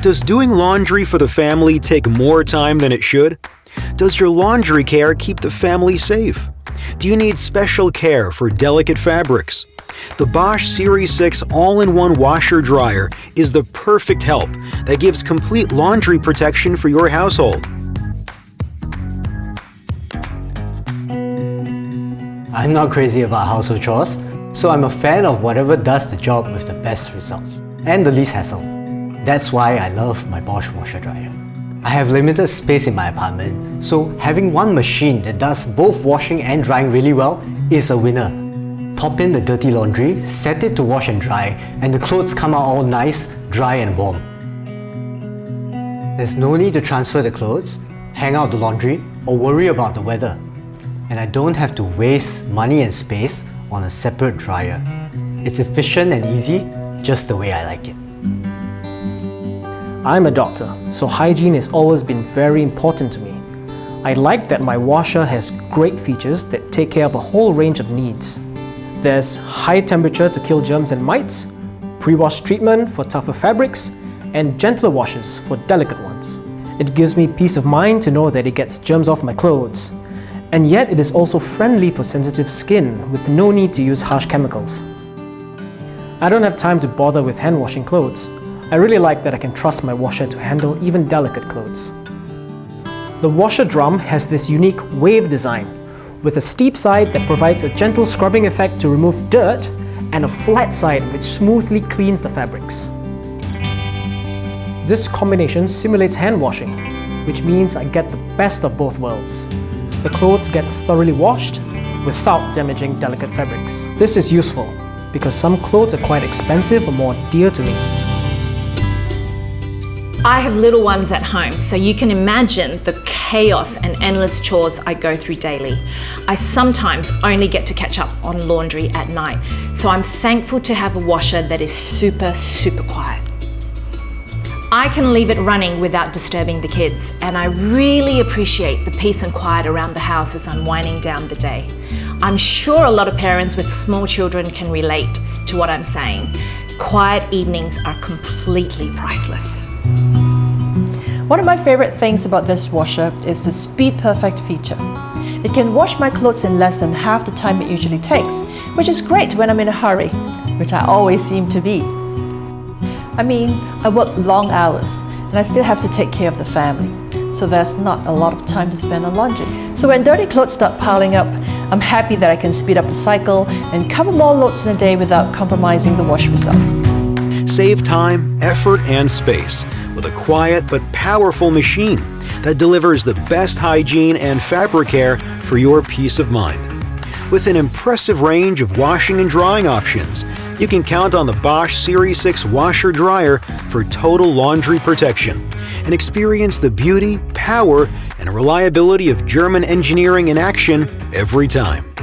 Does doing laundry for the family take more time than it should? Does your laundry care keep the family safe? Do you need special care for delicate fabrics? The Bosch Series 6 all-in-one washer-dryer is the perfect help that gives complete laundry protection for your household. I'm not crazy about household chores, so I'm a fan of whatever does the job with the best results and the least hassle. That's why I love my Bosch washer-dryer. I have limited space in my apartment, so having one machine that does both washing and drying really well is a winner. Pop in the dirty laundry, set it to wash and dry, and the clothes come out all nice, dry and warm. There's no need to transfer the clothes, hang out the laundry, or worry about the weather. And I don't have to waste money and space on a separate dryer. It's efficient and easy, just the way I like it. I'm a doctor, so hygiene has always been very important to me. I like that my washer has great features that take care of a whole range of needs. There's high temperature to kill germs and mites, pre-wash treatment for tougher fabrics, and gentler washes for delicate ones. It gives me peace of mind to know that it gets germs off my clothes. And yet it is also friendly for sensitive skin with no need to use harsh chemicals. I don't have time to bother with hand washing clothes. I really like that I can trust my washer to handle even delicate clothes. The washer drum has this unique wave design with a steep side that provides a gentle scrubbing effect to remove dirt and a flat side which smoothly cleans the fabrics. This combination simulates hand washing, which means I get the best of both worlds. The clothes get thoroughly washed without damaging delicate fabrics. This is useful because some clothes are quite expensive or more dear to me. I have little ones at home, so you can imagine the chaos and endless chores I go through daily. I sometimes only get to catch up on laundry at night, so I'm thankful to have a washer that is super quiet. I can leave it running without disturbing the kids, and I really appreciate the peace and quiet around the house as I'm winding down the day. I'm sure a lot of parents with small children can relate to what I'm saying. Quiet evenings are completely priceless. One of my favorite things about this washer is the Speed Perfect feature. It can wash my clothes in less than half the time it usually takes, which is great when I'm in a hurry, which I always seem to be. I mean, I work long hours and I still have to take care of the family, so there's not a lot of time to spend on laundry. So when dirty clothes start piling up, I'm happy that I can speed up the cycle and cover more loads in a day without compromising the wash results. Save time, effort, and space with a quiet but powerful machine that delivers the best hygiene and fabric care for your peace of mind. With an impressive range of washing and drying options, you can count on the Bosch Series 6 washer-dryer for total laundry protection and experience the beauty, power, and reliability of German engineering in action every time.